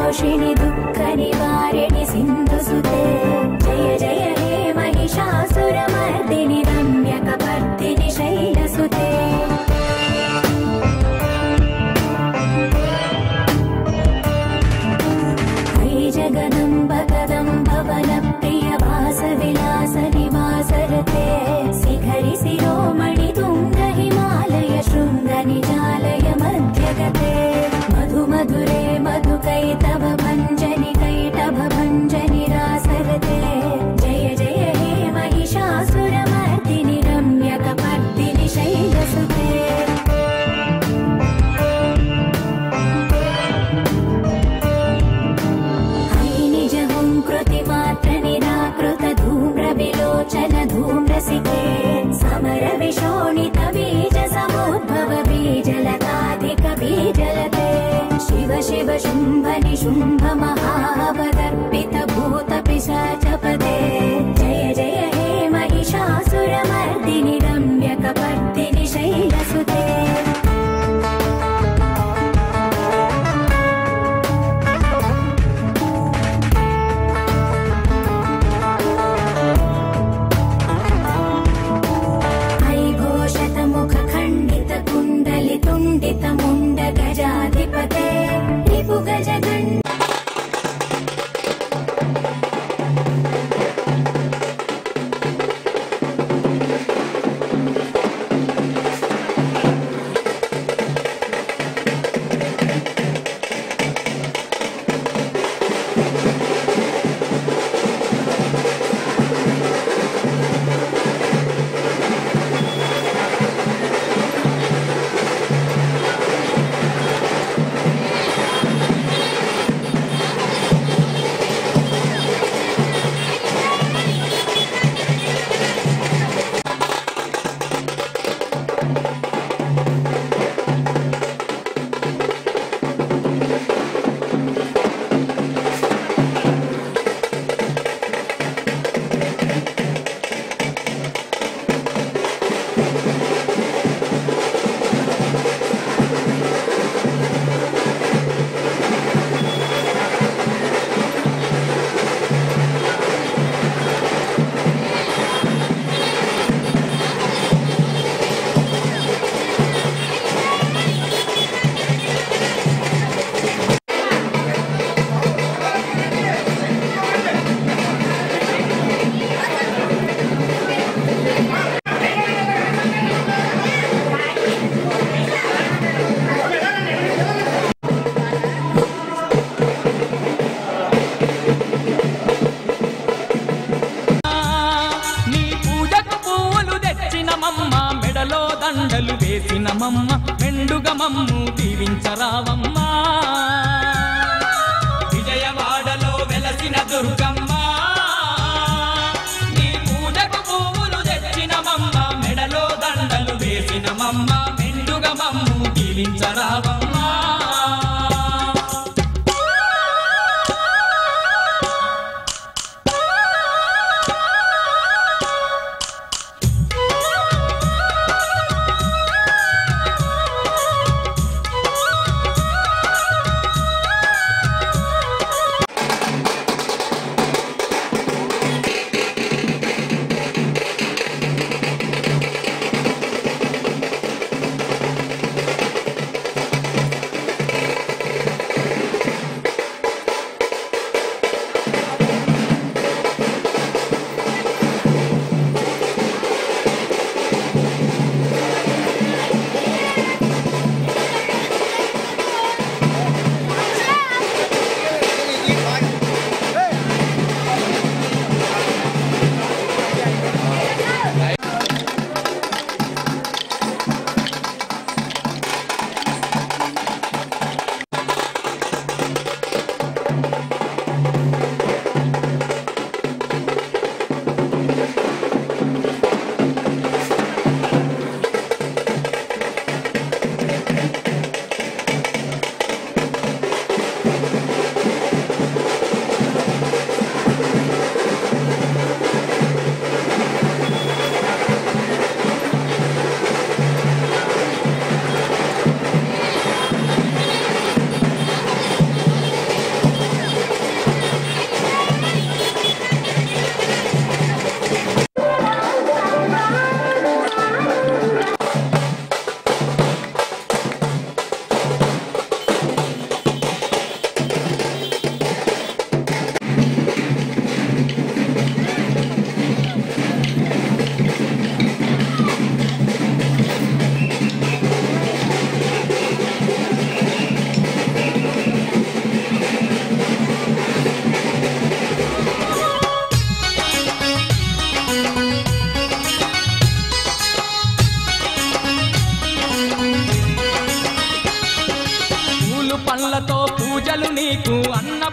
तोषिणि दुःख निवारिणि सिन्धुसुते जय जय हे महिषासुरमर्दिनि रम्यकपर्दिनि शैलसुते जगदम्ब कदम्ब वनप्रिय वासविलास निवासरते शिखरि शिरोमणि तुङ्ग हिमालय शृङ्ग निजालय मध्यगते मधु मधुरे मधुकैटभ भञ्जनि कैटभ भञ्जनि रासरते जय जय हे महिषासुरमर्दिनि रम्यकपर्दिनि शैलसुते कृतिमात्र निराकृत धूम्र विलोचन धूम्रसिके समर विशोणित बीज समुद्भव बीजलताधिक बीजलते शिव शिव शुम्भ निशुम्भ महावदर्पित भूत पिशाचपदे जय जय हे महिषासुरमर्दिनि रम्यकपर्दिनि शैलसुते तुण्डित मुण्ड गजाधिपते रिपु गजगण्ड దండలు వేసిన మమ్మ మెండుగా మమ్ము దీవించరావమ్మ విజయవాడలో వెలసిన దుర్గమ్మ నీ పూజకు పువ్వులు తెచ్చిన మమ్మ మెడలో దండలు వేసిన మమ్మ మెండుగా మమ్ము దీవించరావమ్మ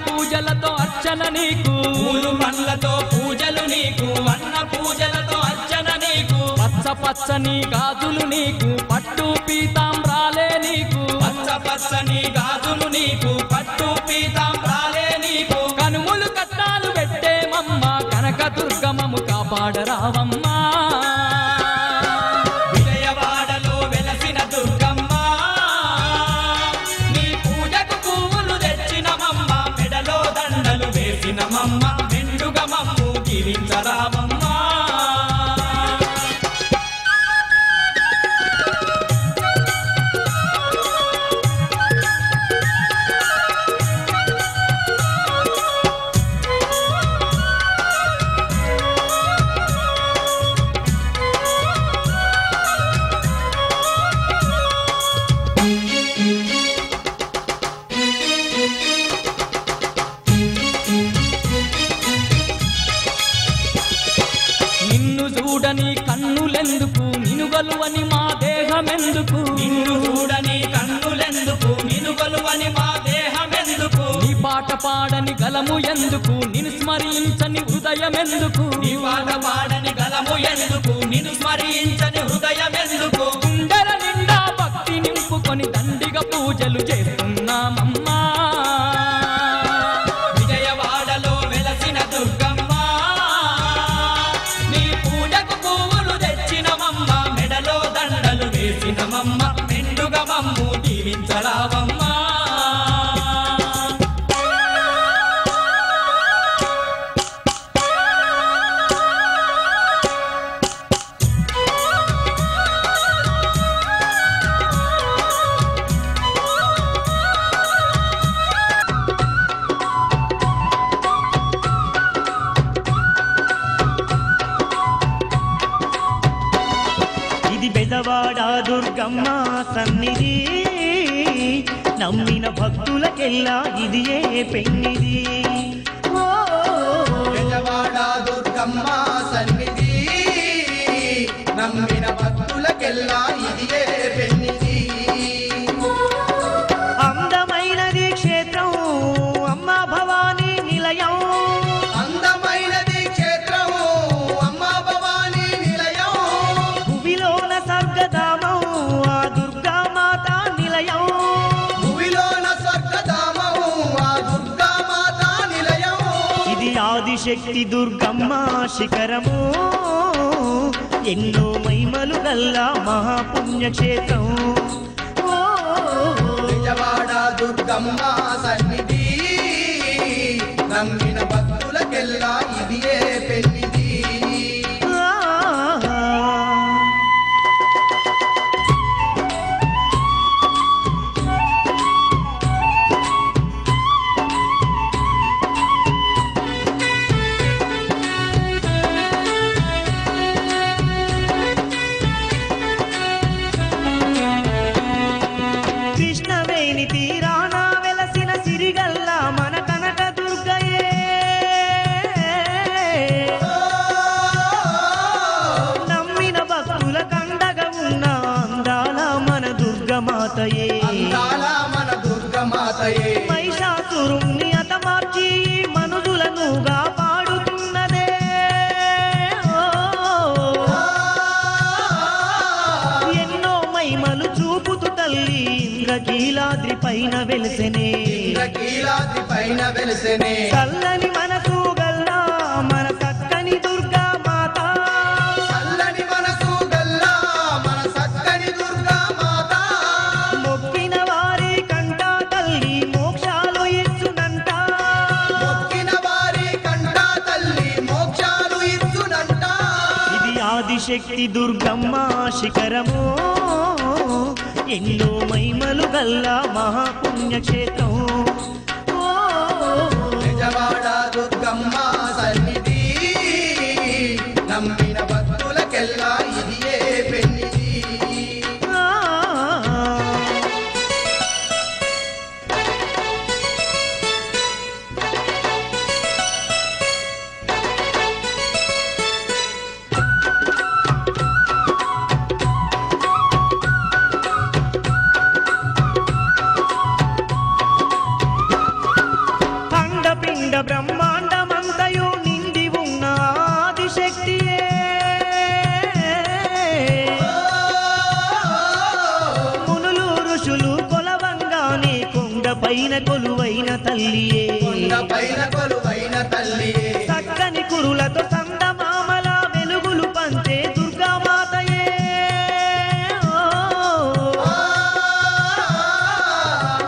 పూజలతో అర్చన నీకు, పూలు పండ్లతో పూజలు నీకు, అన్న పూజలతో అర్చన నీకు, పచ్చ పచ్చని గాజులు నీకు, పట్టు పీతాంబ్రాలే నీకు, పచ్చ పచ్చని గాజులు నీకు, పట్టు పీతాంబ్రాలే నీకు, కనుములు కట్టాలు పెట్టేమమ్మ కనక దుర్గమము కాపాడరావమ్మా. విజయవాడలో వెలసిన దుర్గమ్మ నీ పూజకు పువ్వులు తెచ్చినమమ్మ, మెడలో దండలు వేసినమమ్మ, మెండుగా మమ్ము దీవించరామమ్మ. నిన్ను చూడని కన్నులెందుకు, నినుగలువని మా దేహమెందుకు, నిన్ను చూడని కన్నులెందుకు, నిన్ను కొలువని మా దేహమెందుకు, నీ పాట పాడని గలము ఎందుకు, నిన్ను స్మరించని హృదయమెందుకు, నీ పాట పాడని గలము ఎందుకు, నిన్ను స్మరించని హృదయమెందుకు, గుండెల నిండా భక్తి నింపుకొని దండిగా పూజలు చేస్తున్నామమ్మా. విజయవాడలో వెలసిన దుర్గమ్మ నీ పూజకు పువ్వులు తెచ్చినమమ్మ, మెడలో దండలు వేసినమమ్మ, మెండుగా మమ్ము దీవించరావమ్మ. ఇది బెదవాడ దుర్గమ్మ సన్నిధి, నమ్మిన భక్తులకెల్లా ఇది ఏ పెన్నిది. బెజవాడ దుర్గమ్మ సన్నిధి, నమ్మిన భక్తులకెల్లా ఇది ఏ పెన్నిది. అందమైనది క్షేత్రం అమ్మ భవానీ నిలయం, అందమైనది క్షేత్రం అమ్మ భవానీ నిలయం, భువిలోన స్వర్గధామం ఆ దుర్గామాత నిలయం. భువిలోన స్వర్గధామం ఆ దుర్గామాత నిలయం. ఇది ఆదిశక్తి దుర్గమ్మ శిఖరము, ఎన్నో మహిమలు గల్లా మహాపుణ్యక్షేత్రం. బెజవాడ దుర్గమ్మ సన్నిధి, నమ్మిన భక్తులకెల్లా ఇది ఏ పెన్నిది. కృష్ణవేణి తీరాన వెలసిన సిరిగల్లా మన కనక దుర్గయే, నమ్మిన భక్తుల కండగా ఉన్న అందాల మన దుర్గమాతయే. అందాల మన దుర్గమాతయే, మహిషాసురుణ్ణి హతమార్చి మనుజులను కాపాడుతున్నదే. ఎన్నో మహిమలు చూపుతూ తల్లి ఇంద్రకీలాద్రి పైన వెలిసెనే. ఇంద్రకీలాద్రి పైన వెలిసెనే. చల్లని మనసు గల్లా మన చక్కని దుర్గా మాత, చల్లని మనసు గల్లా మన చక్కని దుర్గా మాత, మొక్కిన వారి కంట తల్లి మోక్షాలు ఇచ్చునంట. మొక్కిన వారి కంట తల్లి మోక్షాలు ఇచ్చునంట. ఇది ఆదిశక్తి దుర్గమ్మ శిఖరము, ఎన్నో మహిమలు గల్లా మహాపుణ్యక్షేత్రం. బెజవాడ దుర్గమ్మ సన్నిధి, నమ్మిన భక్తులకెల్లా ఇది ఏ పెన్నిది. పైన కొలువైన తల్లియే కొండపైన కొలువైన తల్లియే చక్కని కురులతో చందమామల వెలుగులు పంచే దుర్గామాతయే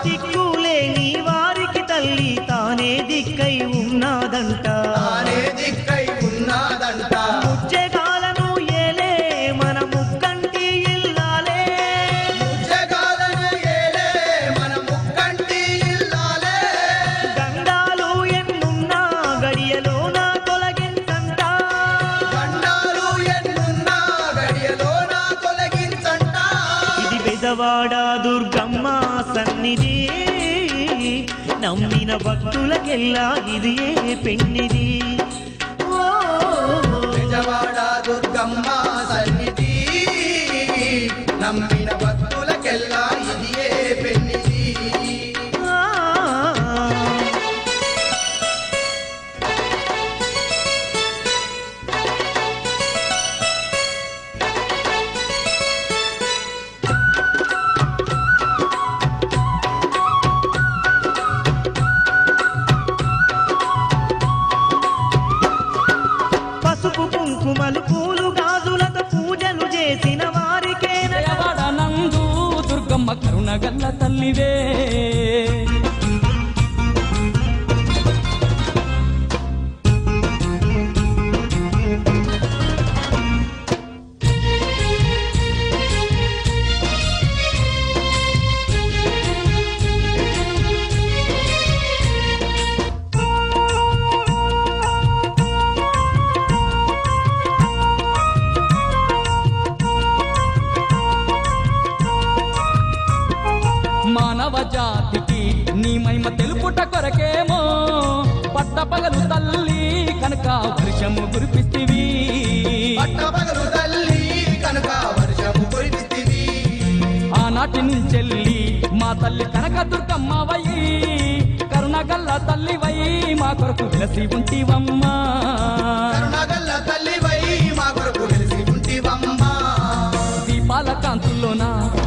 దిక్కులేని వారికి తల్లి తానే దిక్కై ఉన్నాదంట తానే దిక్కై ఉన్నాదంట ముజ్జగాలను ఏలే మన ముక్కంటి ఇల్లాలే జగాలను ఏలే మన ముక్కంటి ఇల్లాలే గండాలు ఎన్నున్నా గడియలోన తొలగించంట గండాలు ఎన్నున్నా గడియలోన తొలగించంట ఇది బెజవాడ దుర్గమ్మ సన్నిధి నమ్మిన భక్తులకెల్లా ఇది ఏ పెన్నిది బెజవాడ దుర్గమ్మ సన్నిధి నమ్మిన భక్తులకెల్లా ఇది ఏ పెన్నిది పసుపు కుంకుమలు పూలు గాజులతో పూజలు చేసిన వారికే విజయవాడ నందు దుర్గమ్మ కరుణగల్ల తల్లివే మానవ జాతికి నీ మహిమ తెలుపుట కొరకేమో పట్టపగలు తల్లి కనుక వర్షము కురిపిస్తివి పట్టపగలు తల్లి కనుక వర్షము కురిపిస్తివి ఆనాటి నుంచెల్లి మా తల్లి కనక దుర్గమ్మవై కరుణగల్ల తల్లివై మా కొరకు వెలసి ఉంటివమ్మా కరుణగల్ల తల్లివై మా కొరకు వెలిసి ఉంటివమ్మా దీపాల కాంతుల్లోన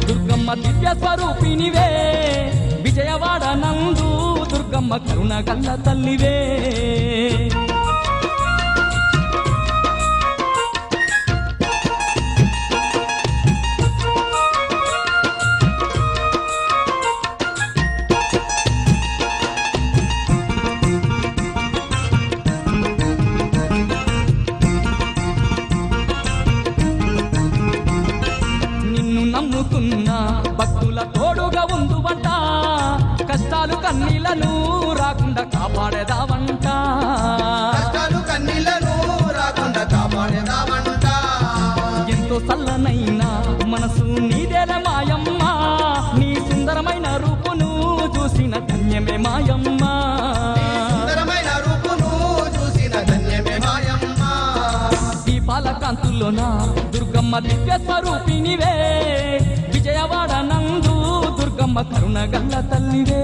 దుర్గమ్మ దివ్య స్వరూపినివే విజయవాడ నందు దుర్గమ్మ కరుణగల్ల తల్లివే నిన్ను నమ్ముకున్న భక్తుల తోడుగా ఉందువంట కష్టాలు కన్నీళ్లను రాకుండా కాపాడేదావంట కష్టాలు కన్నీళ్లను రాకుండా కాపాడేదామంట ఎంతో చల్లనైన మనసు నీదేల మాయమ్మ నీ సుందరమైన రూపును చూసిన ధన్యమే మాయమ్మ సుందరమైన రూపును చూసిన ధన్యమే మాయమ్మ దీపాల కాంతుల్లోన దుర్గమ్మ దివ్య స్వరూపినివే విజయవాడ నందు దుర్గమ్మ కరుణగల్ల తల్లివే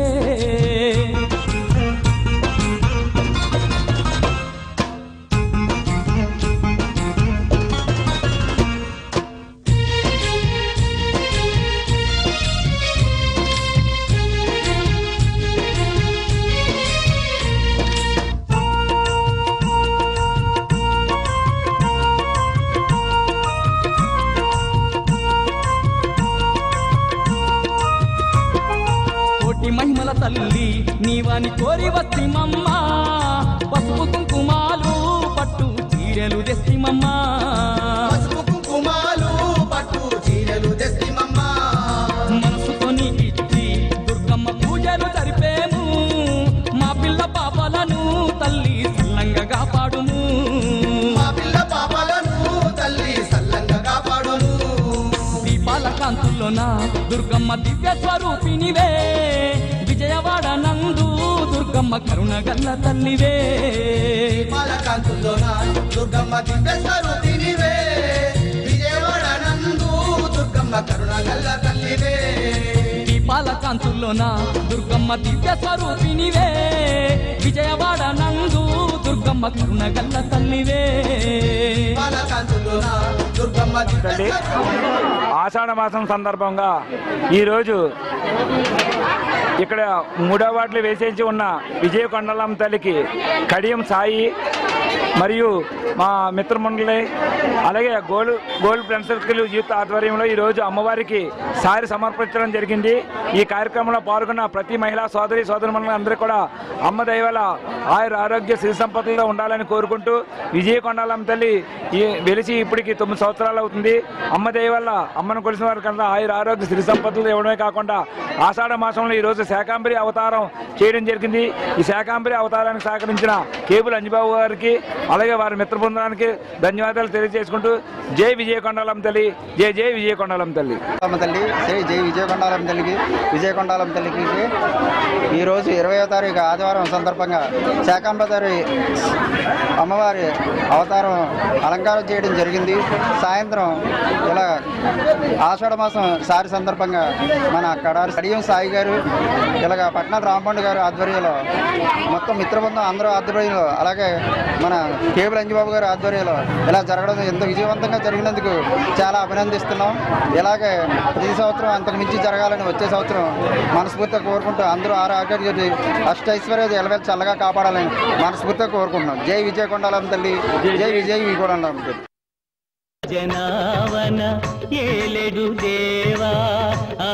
కోటి మహిమల తల్లి నీవాని కోరి వస్తిమమ్మ పసుపు కుంకుమాలు పట్టు చీరలు తెస్తిమమ్మ పసుపు కుంకుమాలు పట్టు చీరలు తెస్తిమమ్మా మనసుతో నీకిచ్చి దుర్గమ్మ పూజలు జరిపేము మా పిల్ల పాపలను తల్లి సల్లంగా కాపాడుము మా పిల్ల పాపలను తల్లి సల్లంగా కాపాడును దీపాల కాంతుల్లోన దుర్గమ్మ దివ్య స్వరూపినివే విజయవాడ నందు దుర్గమ్మ కరుణగల్ల తల్లివే పాలకాంతుల్లోన దుర్గమ్మ దివ్య స్వరూపినివే విజయవాడ నందు దుర్గమ్మ కరుణగల్ల తల్లివే దీపాల కాంతుల్లోన దుర్గమ్మ దివ్య స్వరూపినివే విజయవాడ నందు దుర్గమ్మ కరుణగల్ల తల్లివే పాలకాంతుల్లోన దుర్గమ్మ దివ్య ఆషాఢ మాసం సందర్భంగా ఈరోజు ఇక్కడ 3వ వార్డులో వేసేసి ఉన్న విజయకొండలమ్మ తల్లికి కడియం సాయి మరియు మా మిత్రమండలి అలాగే గోల్డ్ ఫ్రెండ్ సర్కిల్ యూత్ ఆధ్వర్యంలో ఈరోజు అమ్మవారికి సారి సమర్పించడం జరిగింది. ఈ కార్యక్రమంలో పాల్గొన్న ప్రతి మహిళా సోదరుమణులు అందరూ కూడా అమ్మ దయవల్ల ఆయుర ఆరోగ్య సిరి సంపదలతో ఉండాలని కోరుకుంటూ విజయకొండలమ్మ తల్లి వెలిసి ఇప్పటికి 9 సంవత్సరాలు అవుతుంది. అమ్మ దయవల్ల అమ్మను కొలిసిన వారి కన్నా ఆయుర ఆరోగ్య సిరి సంపదలు ఇవ్వడమే కాకుండా ఆషాఢ మాసంలో ఈరోజు శాకాంబరి అవతారం చేయడం జరిగింది. ఈ శాకాంబరి అవతారానికి సహకరించిన కేబుల్ అంజబాబు గారికి అలాగే వారి మిత్ర బృందానికి ధన్యవాదాలు తెలియజేసుకుంటూ జై విజయకొండలమ్మ తల్లి, జై జై విజయకొండలమ్మ తల్లి. తల్లి జై విజయకొండలమ్మ తల్లికి ఈరోజు 20వ తారీఖు ఆదివారం సందర్భంగా శాకాంబరి అమ్మవారి అవతారం అలంకారం చేయడం జరిగింది. సాయంత్రం ఇలా ఆషాఢ మాసం సారి సందర్భంగా మన కడియం సాయి గారు ఇలాగ పట్నాల రాంపండు గారు ఆధ్వర్యంలో మొత్తం మిత్రబృందం అందరూ ఆధ్వర్యంలో అలాగే మన కేబుల్ అంజబాబు గారి ఆధ్వర్యంలో ఇలా జరగడం ఎంతో విజయవంతంగా జరిగినందుకు చాలా అభినందిస్తున్నాం. ఇలాగే ప్రతి సంవత్సరం అంతకు మించి జరగాలని వచ్చే సంవత్సరం మనస్ఫూర్తిగా కోరుకుంటూ అందరూ ఆరోగ్య అష్టైశ్వర్యాలు ఎలవేళ చల్లగా కాపాడాలని మనస్ఫూర్తిగా కోరుకుంటున్నాం. జై విజయకొండలమ్మ తల్లి, జై విజయకొండలమ్మ తల్లి. జనావన ఏలెడు దేవా